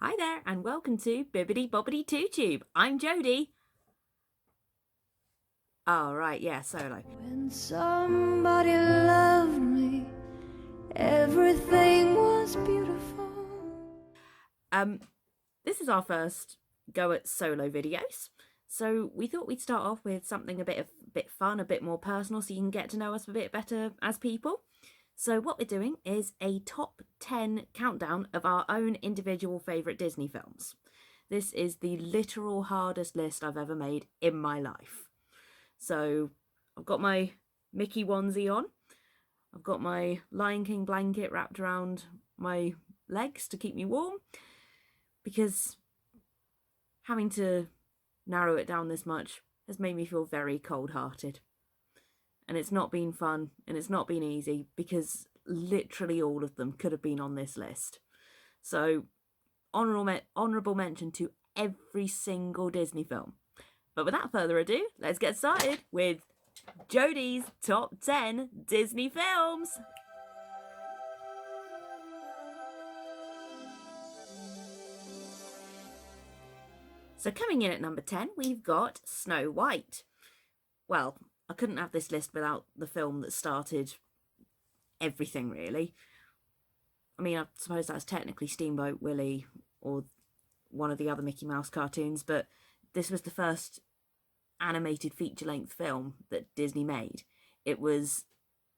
Hi there, and welcome to Bibbidi Bobbidi Two Tube. I'm Jodie. Oh, right, yeah, solo. When somebody loved me, everything was beautiful. This is our first go at solo videos, so we thought we'd start off with something a bit fun, a bit more personal, so you can get to know us a bit better as people. So what we're doing is a top 10 countdown of our own individual favourite Disney films. This is the literal hardest list I've ever made in my life. So I've got my Mickey onesie on. I've got my Lion King blanket wrapped around my legs to keep me warm, because having to narrow it down this much has made me feel very cold-hearted. And it's not been fun, and it's not been easy, because literally all of them could have been on this list. So honourable mention to every single Disney film. But without further ado, let's get started with Jodie's top 10 Disney films. So coming in at number 10, we've got Snow White. Well, I couldn't have this list without the film that started everything, really. I mean, I suppose that's technically Steamboat Willie or one of the other Mickey Mouse cartoons, but this was the first animated feature-length film that Disney made. It was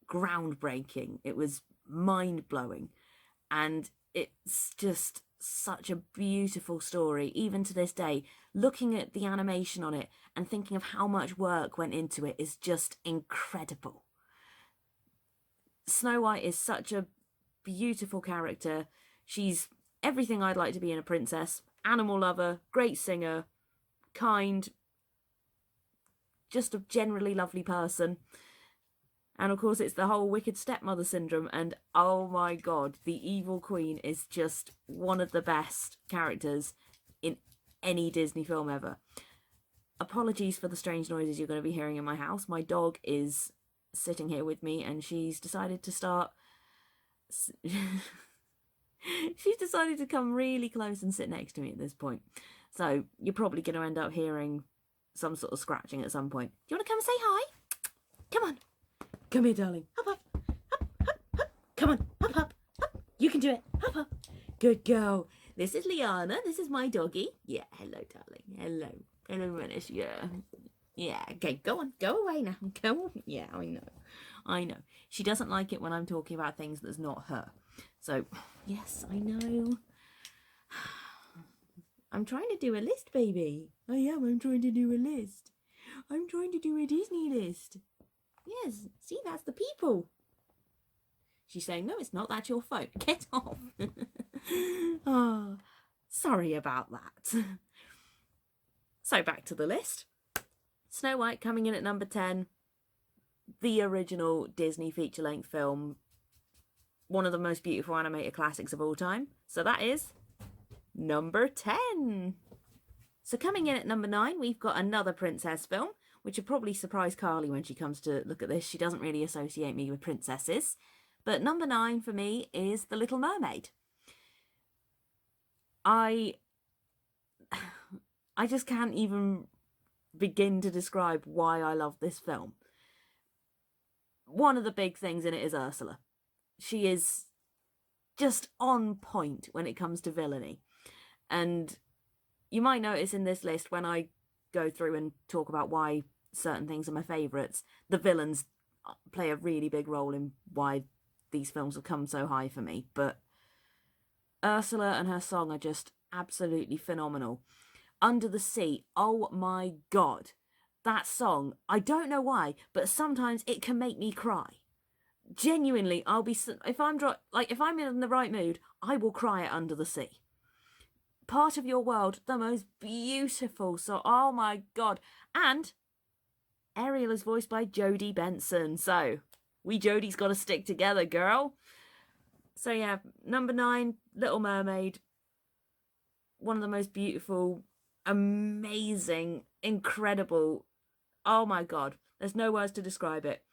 groundbreaking. It was mind-blowing. And it's just such a beautiful story, even to this day. Looking at the animation on it and thinking of how much work went into it is just incredible. Snow White is such a beautiful character. She's everything I'd like to be in a princess. Animal lover, great singer, kind, just a generally lovely person. And of course, it's the whole wicked stepmother syndrome. And oh my god, the evil queen is just one of the best characters in any Disney film ever. Apologies for the strange noises you're going to be hearing in my house. My dog is sitting here with me, and she's decided to start... she's decided to come really close and sit next to me at this point. So you're probably going to end up hearing some sort of scratching at some point. Do you want to come and say hi? Come on. Come here, darling. Hop, hop. Hop, hop, hop. Come on. Hop, hop, hop. You can do it. Hop, hop. Good girl. This is Liana. This is my doggy. Yeah, hello, darling. Hello. Hello, Menace. Yeah. Yeah, okay, go on. Go away now. Go on. Yeah, I know. I know. She doesn't like it when I'm talking about things that's not her. So, yes, I know. I'm trying to do a list, baby. I am. I'm trying to do a list. I'm trying to do a Disney list. Yes, see, that's the people. She's saying, no, it's not. That's your phone. Get off. Oh, sorry about that. So back to the list. Snow White coming in at number 10. The original Disney feature-length film. One of the most beautiful animated classics of all time. So that is number 10. So coming in at number 9, we've got another princess film, which will probably surprise Carly when she comes to look at this. She doesn't really associate me with princesses. But number 9 for me is The Little Mermaid. I just can't even begin to describe why I love this film. One of the big things in it is Ursula. She is just on point when it comes to villainy. And you might notice in this list, when I go through and talk about why certain things are my favourites, the villains play a really big role in why these films have come so high for me. But Ursula and her song are just absolutely phenomenal. Under the Sea, oh my god. That song, I don't know why, but sometimes it can make me cry. Genuinely, if I'm in the right mood, I will cry at Under the Sea. Part of Your World, the most beautiful song. Oh my god. And Ariel is voiced by Jodie Benson. So, we Jodie's got to stick together, girl. So yeah, number 9, Little Mermaid. One of the most beautiful, amazing, incredible. Oh my god. There's no words to describe it.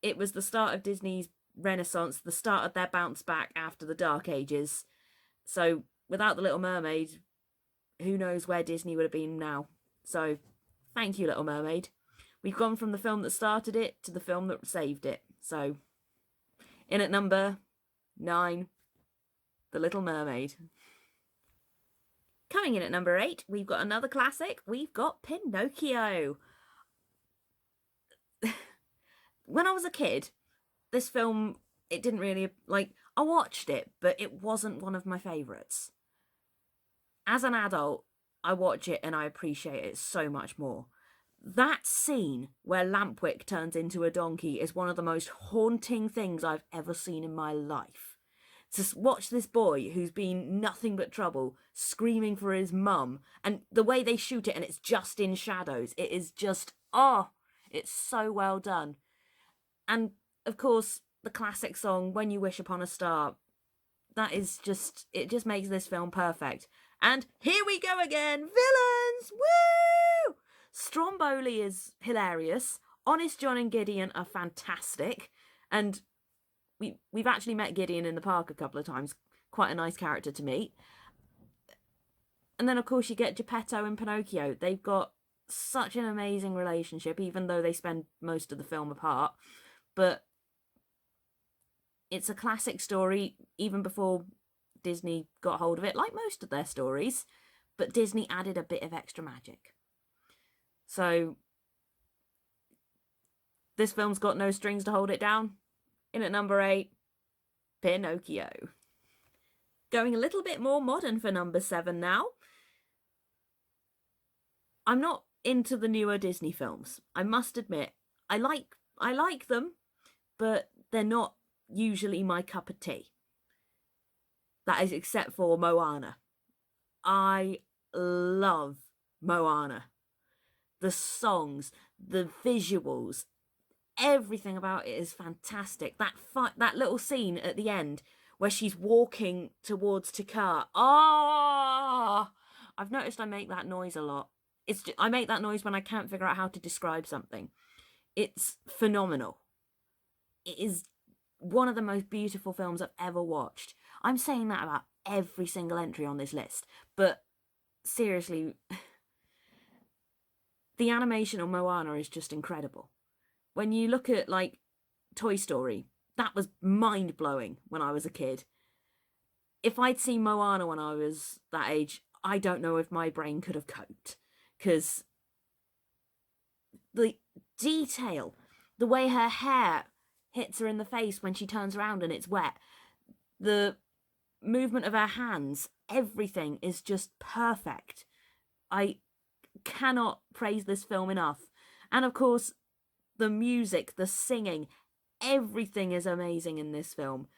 It was the start of Disney's renaissance, the start of their bounce back after the Dark Ages. So without the Little Mermaid, who knows where Disney would have been now. So thank you, Little Mermaid. We've gone from the film that started it to the film that saved it. So in at number 9, The Little Mermaid. Coming in at number 8, we've got another classic. We've got Pinocchio. When I was a kid, this film, it didn't really, I watched it, but it wasn't one of my favourites. As an adult, I watch it and I appreciate it so much more. That scene where Lampwick turns into a donkey is one of the most haunting things I've ever seen in my life. To watch this boy who's been nothing but trouble screaming for his mum, and the way they shoot it and it's just in shadows, it is just, it's so well done. And of course, the classic song, When You Wish Upon a Star, that is just, it just makes this film perfect. And here we go again, villains, woo! Stromboli is hilarious. Honest John and Gideon are fantastic. And we've actually met Gideon in the park a couple of times. Quite a nice character to meet. And then, of course, you get Geppetto and Pinocchio. They've got such an amazing relationship, even though they spend most of the film apart. But it's a classic story, even before Disney got hold of it, like most of their stories. But Disney added a bit of extra magic. So this film's got no strings to hold it down. In at number 8, Pinocchio. Going a little bit more modern for number 7 now. I'm not into the newer Disney films. I must admit, I like them, but they're not usually my cup of tea. That is except for Moana. I love Moana. The songs, the visuals, everything about it is fantastic. That little scene at the end where she's walking towards Takar. I've noticed I make that noise a lot. I make that noise when I can't figure out how to describe something. It's phenomenal. It is one of the most beautiful films I've ever watched. I'm saying that about every single entry on this list, but seriously, the animation on Moana is just incredible. When you look at, Toy Story, that was mind-blowing when I was a kid. If I'd seen Moana when I was that age, I don't know if my brain could have coped. Because the detail, the way her hair hits her in the face when she turns around and it's wet, the movement of her hands, everything is just perfect. I cannot praise this film enough. And of course, the music, the singing, everything is amazing in this film.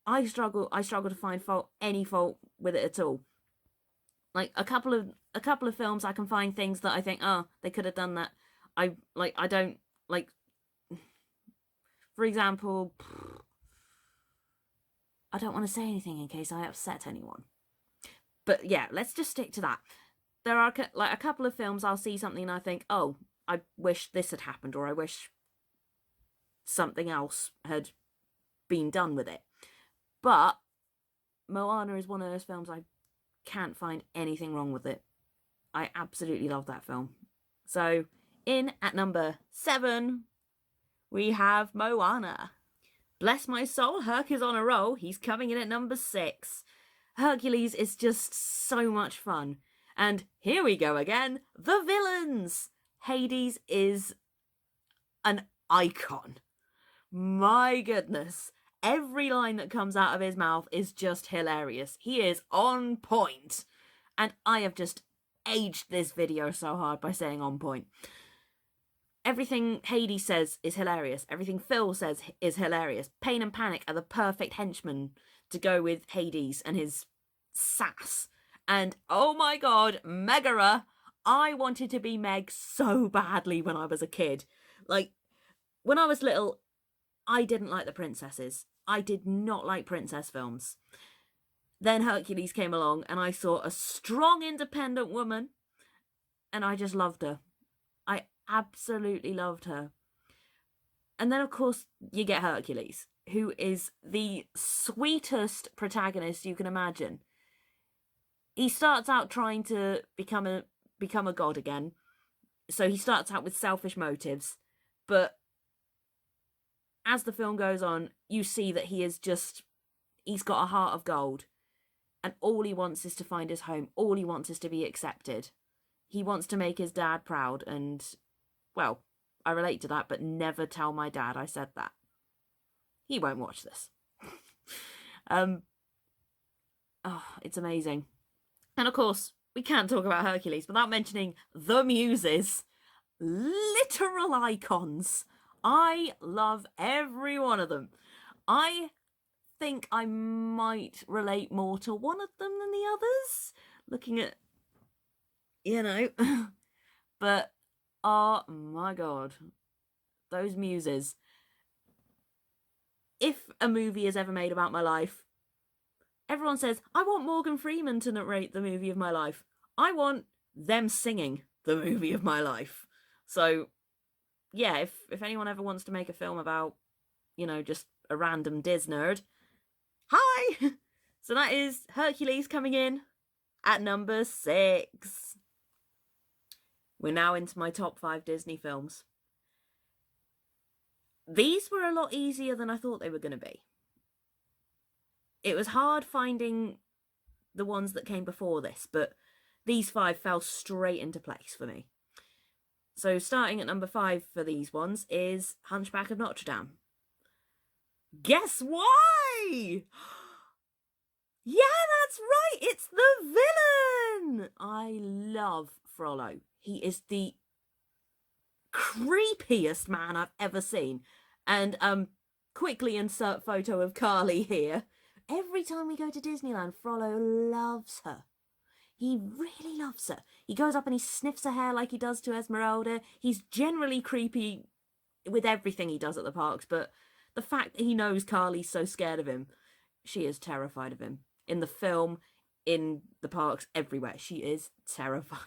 I struggle to find any fault with it at all. A couple of films I can find things that I think, they could have done that. I don't like, for example, I don't want to say anything in case I upset anyone. But yeah, let's just stick to that. There are a couple of films I'll see something and I think, I wish this had happened, or I wish something else had been done with it. But Moana is one of those films I can't find anything wrong with it. I absolutely love that film. So in at number 7, we have Moana. Bless my soul, Herc is on a roll. He's coming in at number 6. Hercules is just so much fun. And here we go again, the villains. Hades is an icon. My goodness. Every line that comes out of his mouth is just hilarious. He is on point. And I have just aged this video so hard by saying on point. Everything Hades says is hilarious. Everything Phil says is hilarious. Pain and Panic are the perfect henchmen to go with Hades and his sass. And oh my god, Megara. I wanted to be Meg so badly when I was a kid. When I was little, I didn't like the princesses. I did not like princess films. Then Hercules came along and I saw a strong, independent woman and I just loved her. I absolutely loved her. And then, of course, you get Hercules. who is the sweetest protagonist you can imagine. He starts out trying to become a god again. So he starts out with selfish motives, but as the film goes on, you see that he's got a heart of gold, and all he wants is to find his home. All he wants is to be accepted. He wants to make his dad proud, and, well, I relate to that, but never tell my dad I said that. He won't watch this. It's amazing. And of course, we can't talk about Hercules without mentioning the Muses. Literal icons. I love every one of them. I think I might relate more to one of them than the others, looking at, but oh my god, those Muses. If a movie is ever made about my life, everyone says, I want Morgan Freeman to narrate the movie of my life. I want them singing the movie of my life. So, yeah, if anyone ever wants to make a film about, just a random Diz nerd, hi! So that is Hercules coming in at number 6. We're now into my top 5 Disney films. These were a lot easier than I thought they were going to be. It was hard finding the ones that came before this, but these 5 fell straight into place for me. So starting at number 5 for these ones is Hunchback of Notre Dame. Guess why? Yeah, that's right, it's the villain! I love Frollo. He is the creepiest man I've ever seen. And quickly insert photo of Carly here. Every time we go to Disneyland, Frollo loves her. He really loves her. He goes up and he sniffs her hair like he does to Esmeralda. He's generally creepy with everything he does at the parks, but the fact that he knows Carly's so scared of him, she is terrified of him. In the film, in the parks, everywhere, she is terrified.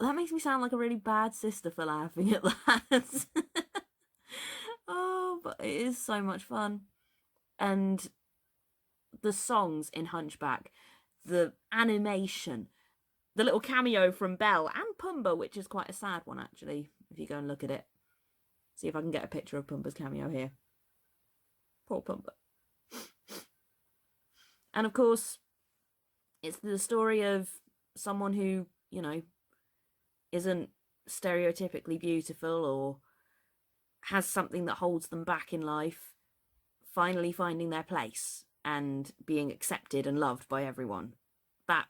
That makes me sound like a really bad sister for laughing at that. Oh, but it is so much fun. And the songs in Hunchback, the animation, the little cameo from Belle and Pumbaa, which is quite a sad one, actually, if you go and look at it. See if I can get a picture of Pumbaa's cameo here. Poor Pumbaa. And of course, it's the story of someone who, isn't stereotypically beautiful or has something that holds them back in life, finally finding their place and being accepted and loved by everyone. That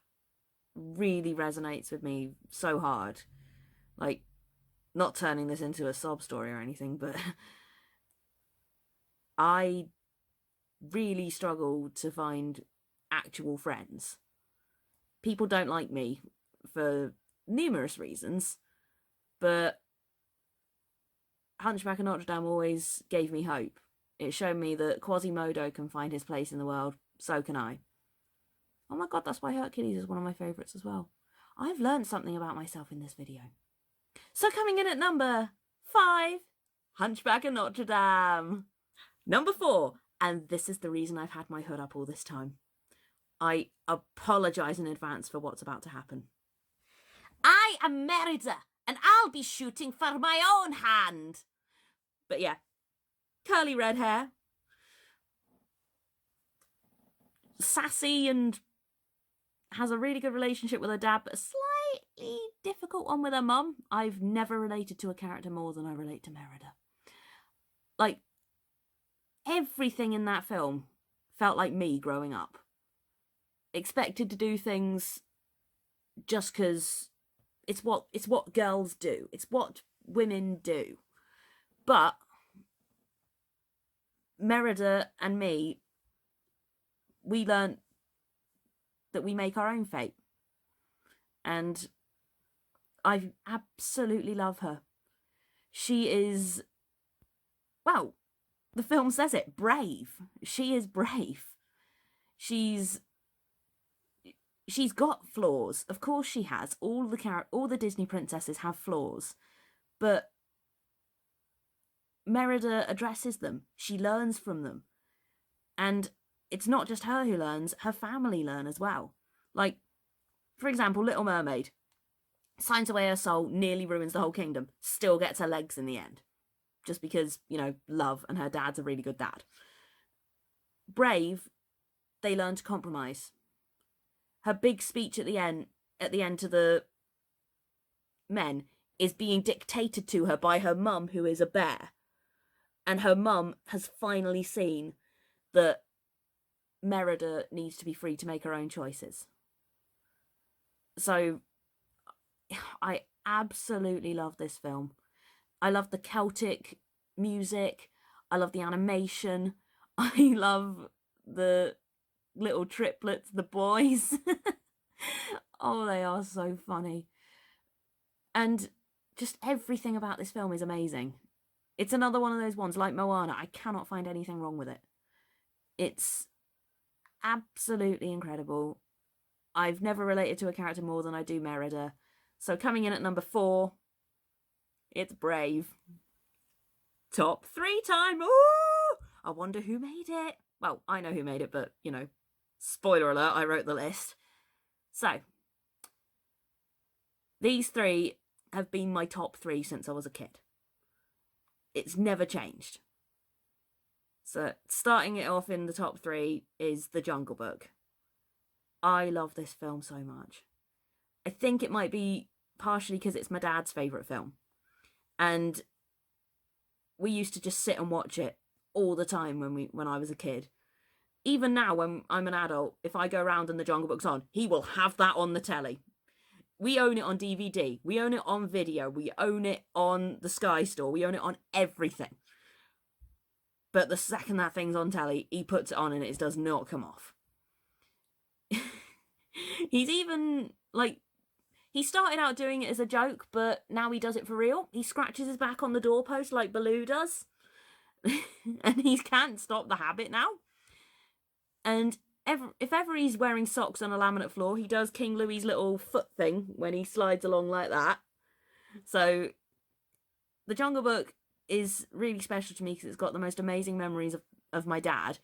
really resonates with me so hard. Like, not turning this into a sob story or anything, but I really struggle to find actual friends. People don't like me for numerous reasons, but Hunchback of Notre Dame always gave me hope. It showed me that Quasimodo can find his place in the world, so can I. Oh my god, that's why Hercules is one of my favourites as well. I've learned something about myself in this video. So coming in at number 5, Hunchback of Notre Dame. Number 4, and this is the reason I've had my hood up all this time. I apologise in advance for what's about to happen. I am Merida, and I'll be shooting for my own hand. But yeah, curly red hair, sassy, and has a really good relationship with her dad, but a slightly difficult one with her mum. I've never related to a character more than I relate to Merida. Like, everything in that film felt like me growing up. Expected to do things just because it's what girls do. It's what women do. But Merida and me, we learnt that we make our own fate. And I absolutely love her. She is, well, the film says it, brave. She is brave. She's got flaws. Of course she has. All the Disney princesses have flaws. But Merida addresses them. She learns from them. And it's not just her who learns, her family learn as well. Like, for example, Little Mermaid signs away her soul, nearly ruins the whole kingdom, still gets her legs in the end. Just because, love, and her dad's a really good dad. Brave, they learn to compromise. Her big speech at the end to the men is being dictated to her by her mum, who is a bear. And her mum has finally seen that Merida needs to be free to make her own choices. So I absolutely love this film. I love the Celtic music. I love the animation. I love the little triplets, the boys. Oh, they are so funny. And just everything about this film is amazing. It's another one of those ones, like Moana, I cannot find anything wrong with it. It's absolutely incredible. I've never related to a character more than I do Merida. So coming in at number 4, it's Brave. Top 3 time. Ooh! I wonder who made it. Well, I know who made it, but, spoiler alert, I wrote the list. So, these 3 have been my top 3 since I was a kid. It's never changed. So, starting it off in the top 3 is The Jungle Book. I love this film so much. I think it might be partially because it's my dad's favourite film. And we used to just sit and watch it all the time when I was a kid. Even now, when I'm an adult, if I go around and The Jungle Book's on, he will have that on the telly. We own it on DVD. We own it on video. We own it on the Sky Store. We own it on everything. But the second that thing's on telly, he puts it on and it does not come off. He's even, he started out doing it as a joke, but now he does it for real. He scratches his back on the doorpost like Baloo does. And he can't stop the habit now. And if ever he's wearing socks on a laminate floor, he does King Louis's little foot thing when he slides along like that. So The Jungle Book is really special to me because it's got the most amazing memories of my dad.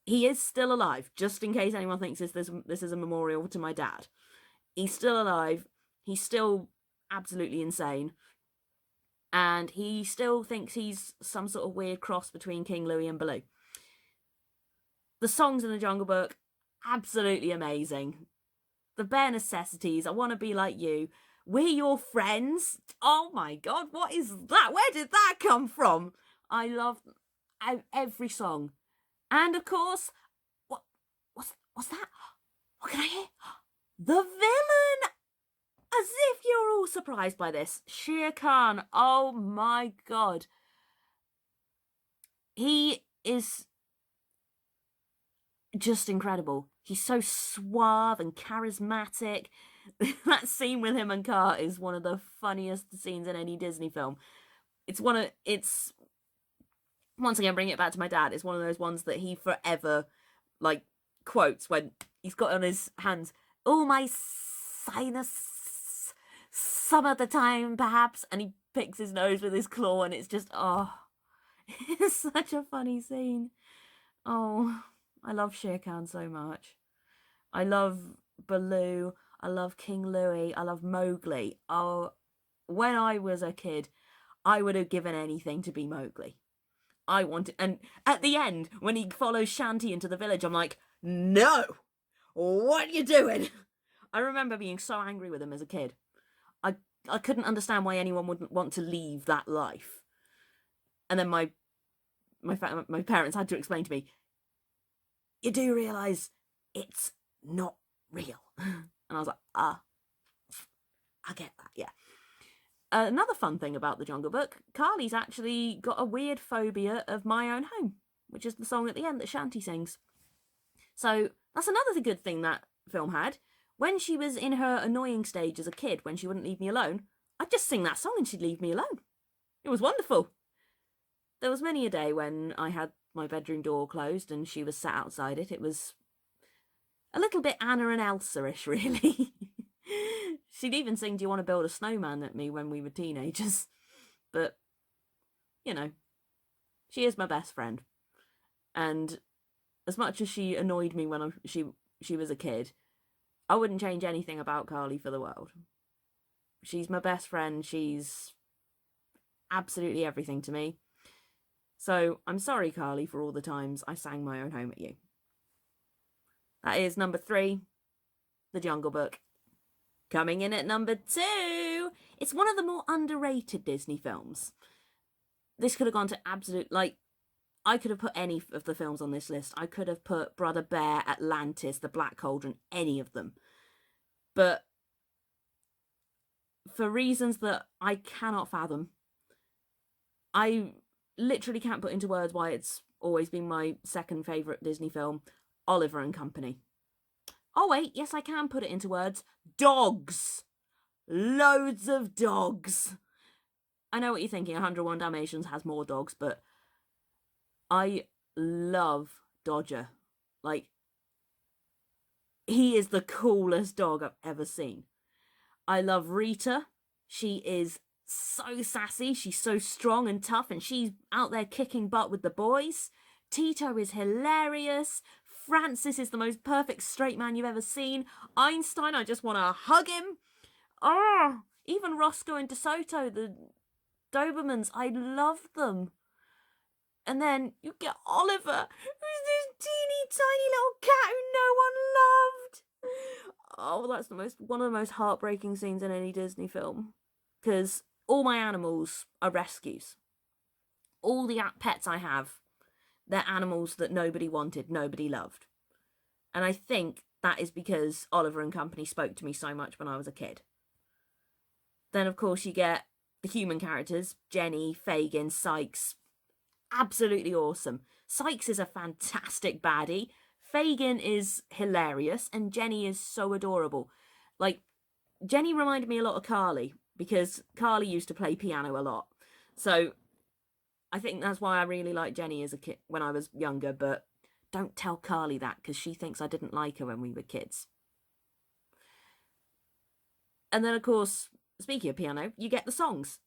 He is still alive, just in case anyone thinks this is a memorial to my dad. He's still alive. He's still absolutely insane. And he still thinks he's some sort of weird cross between King Louis and Baloo. The songs in The Jungle Book, absolutely amazing. The bare necessities, I want to be like you. We're your friends. Oh my God, what is that? Where did that come from? I love every song. And of course, what's that? What can I hear? The villain! As if you're all surprised by this. Shere Khan, oh my God. He is just incredible. He's so suave and charismatic. That scene with him and Kat is one of the funniest scenes in any Disney film. It's once again, bring it back to my dad, it's one of those ones that he forever, quotes when he's got on his hands, "Oh, my sinus, some of the time, perhaps," and he picks his nose with his claw, and it's just, it's such a funny scene. Oh, I love Shere Khan so much. I love Baloo. I love King Louis. I love Mowgli. Oh, when I was a kid, I would have given anything to be Mowgli. I wanted, and at the end, when he follows Shanti into the village, I'm like, no! What are you doing? I remember being so angry with him as a kid. I couldn't understand why anyone wouldn't want to leave that life. And then my parents had to explain to me, you do realise it's not real. And I was like, I get that, yeah. Another fun thing about The Jungle Book, Carly's actually got a weird phobia of My Own Home, which is the song at the end that Shanti sings. So that's another good thing that film had. When she was in her annoying stage as a kid, when she wouldn't leave me alone, I'd just sing that song and she'd leave me alone. It was wonderful. There was many a day when I had my bedroom door closed and she was sat outside it. It was a little bit Anna and Elsa-ish, really. She'd even sing "Do You Want to Build a Snowman" at me when we were teenagers. But, She is my best friend. And as much as she annoyed me when she was a kid, I wouldn't change anything about Carly for the world. She's my best friend. She's absolutely everything to me. So I'm sorry, Carly, for all the times I sang My Own Home at you. That is number 3, The Jungle Book. Coming in at number 2, it's one of the more underrated Disney films. This could have gone to absolute, like, I could have put any of the films on this list. I could have put Brother Bear, Atlantis, The Black Cauldron, any of them. But for reasons that I cannot fathom, I literally can't put into words why it's always been my second favourite Disney film, Oliver and Company. Oh wait, yes I can put it into words. Dogs! Loads of dogs! I know what you're thinking, 101 Dalmatians has more dogs, but I love Dodger. Like, he is the coolest dog I've ever seen. I love Rita. She is so sassy. She's so strong and tough, and she's out there kicking butt with the boys. Tito is hilarious. Francis is the most perfect straight man you've ever seen. Einstein, I just want to hug him. Oh, even Roscoe and DeSoto, the Dobermans, I love them. And then you get Oliver, who's this teeny tiny little cat who no one loved. Oh, that's one of the most heartbreaking scenes in any Disney film. Because all my animals are rescues. All the pets I have, they're animals that nobody wanted, nobody loved. And I think that is because Oliver and Company spoke to me so much when I was a kid. Then, of course, you get the human characters, Jenny, Fagin, Sykes. Absolutely awesome. Sykes is a fantastic baddie. Fagin is hilarious, and Jenny is so adorable. Like, Jenny reminded me a lot of Carly, because Carly used to play piano a lot. So I think that's why I really liked Jenny as a kid when I was younger, but don't tell Carly that, because she thinks I didn't like her when we were kids. And then, of course, speaking of piano, you get the songs.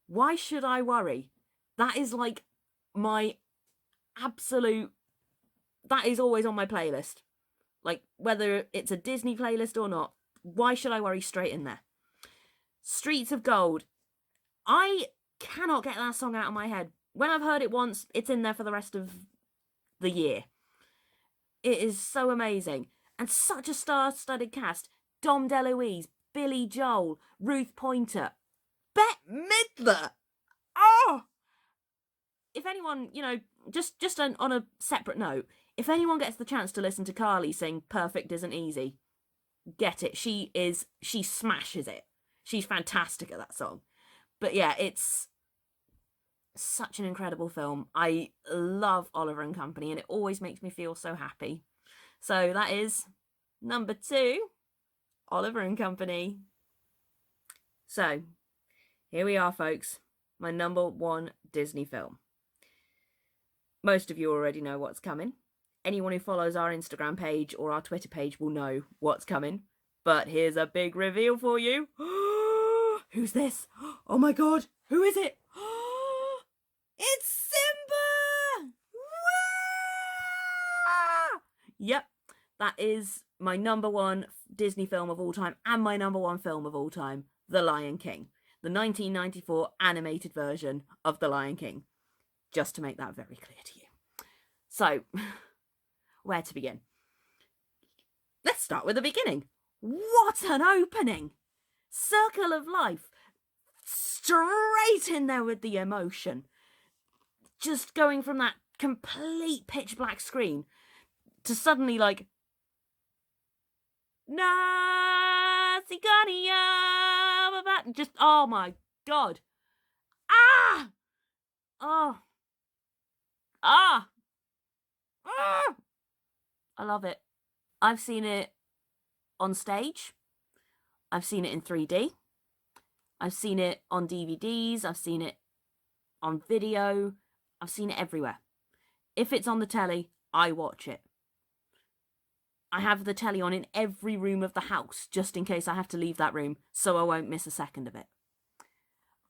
Why Should I Worry? That is like my absolute... That is always on my playlist. Like, whether it's a Disney playlist or not, Why Should I Worry straight in there. Streets of Gold. I cannot get that song out of my head. When I've heard it once, it's in there for the rest of the year. It is so amazing. And such a star-studded cast. Dom DeLuise, Billy Joel, Ruth Pointer, Bette Midler. Oh! If anyone, just on a separate note, if anyone gets the chance to listen to Carly sing Perfect Isn't Easy, get it. She smashes it. She's fantastic at that song. But yeah, it's such an incredible film. I love Oliver and Company, and it always makes me feel so happy. So that is number 2, Oliver and Company. So here we are, folks. My number 1 Disney film. Most of you already know what's coming. Anyone who follows our Instagram page or our Twitter page will know what's coming. But here's a big reveal for you. Who's this? Oh my god, who is it? It's Simba! Yep, that is my number 1 Disney film of all time and my number 1 film of all time, The Lion King. The 1994 animated version of The Lion King. Just to make that very clear to you. So, where to begin? Let's start with the beginning. What an opening! Circle of Life. Straight in there with the emotion. Just going from that complete pitch black screen to suddenly like... Just, oh my god. Ah! Oh. Ah! Ah! I love it. I've seen it on stage. I've seen it in 3D. I've seen it on DVDs. I've seen it on video. I've seen it everywhere. If it's on the telly, I watch it. I have the telly on in every room of the house, just in case I have to leave that room, so I won't miss a second of it.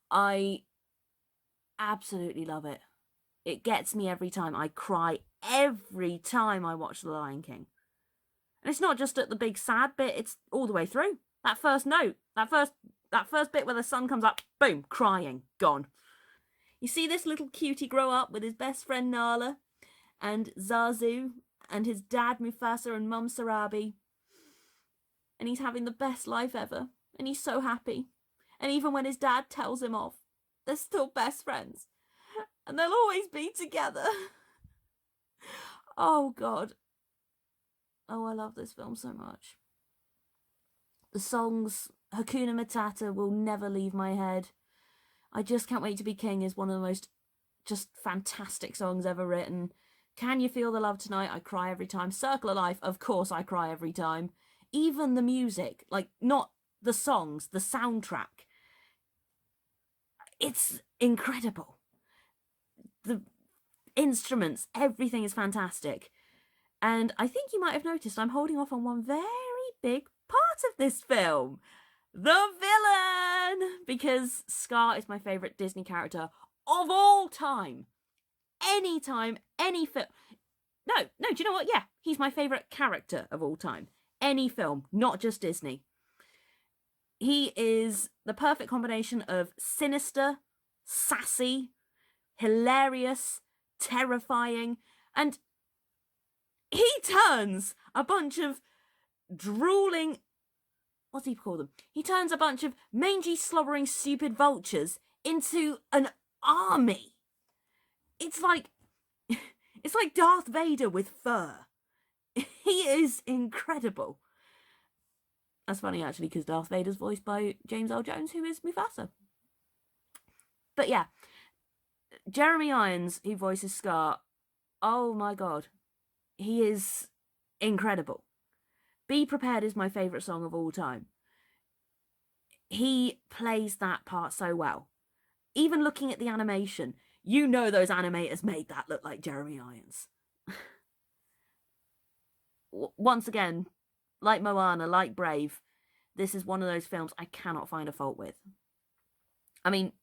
I absolutely love it. It gets me every time. I cry every time I watch The Lion King. And it's not just at the big sad bit, it's all the way through. That first note, that first bit where the sun comes up, boom, crying, gone. You see this little cutie grow up with his best friend Nala and Zazu and his dad Mufasa and mum Sarabi. And he's having the best life ever. And he's so happy. And even when his dad tells him off, they're still best friends. And they'll always be together. Oh, God. Oh, I love this film so much. The songs, Hakuna Matata, will never leave my head. I Just Can't Wait to Be King is one of the most just fantastic songs ever written. Can You Feel the Love Tonight? I cry every time. Circle of Life, of course I cry every time. Even the music, like not the songs, the soundtrack. It's incredible. The instruments, everything is fantastic. And I think you might have noticed I'm holding off on one very big part of this film. The villain! Because Scar is my favourite Disney character of all time. Anytime, any film. No, do you know what? Yeah, he's my favourite character of all time. Any film, not just Disney. He is the perfect combination of sinister, sassy, hilarious, terrifying, and he turns a bunch of drooling... What do you call them? He turns a bunch of mangy, slobbering, stupid vultures into an army. It's like Darth Vader with fur. He is incredible. That's funny, actually, because Darth Vader's voiced by James Earl Jones, who is Mufasa. But yeah, Jeremy Irons, who voices Scar, oh my God, he is incredible. Be Prepared is my favourite song of all time. He plays that part so well. Even looking at the animation, you know those animators made that look like Jeremy Irons. Once again, like Moana, like Brave, this is one of those films I cannot find a fault with. I mean,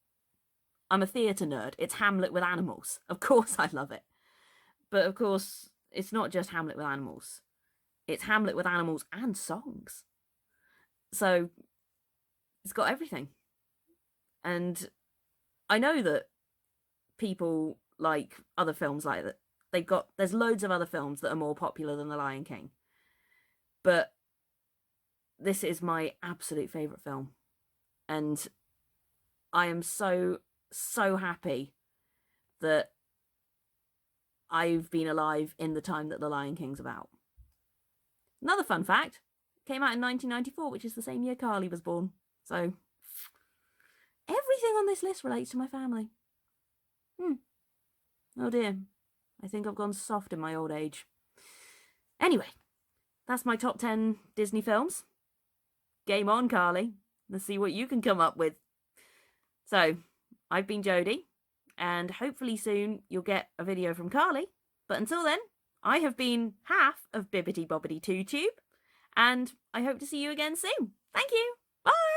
I'm a theatre nerd. It's Hamlet with animals. Of course I love it. But of course, it's not just Hamlet with animals. It's Hamlet with animals and songs. So, it's got everything. And I know that people like other films like that. There's loads of other films that are more popular than The Lion King. But this is my absolute favourite film. And I am so, so happy that I've been alive in the time that The Lion King's about. Another fun fact, came out in 1994, which is the same year Carly was born. So, everything on this list relates to my family. Oh dear. I think I've gone soft in my old age. Anyway, that's my top 10 Disney films. Game on, Carly. Let's see what you can come up with. So, I've been Jodie, and hopefully soon you'll get a video from Carly. But until then, I have been half of Bibbidi Bobbidi Two Tube, and I hope to see you again soon. Thank you. Bye!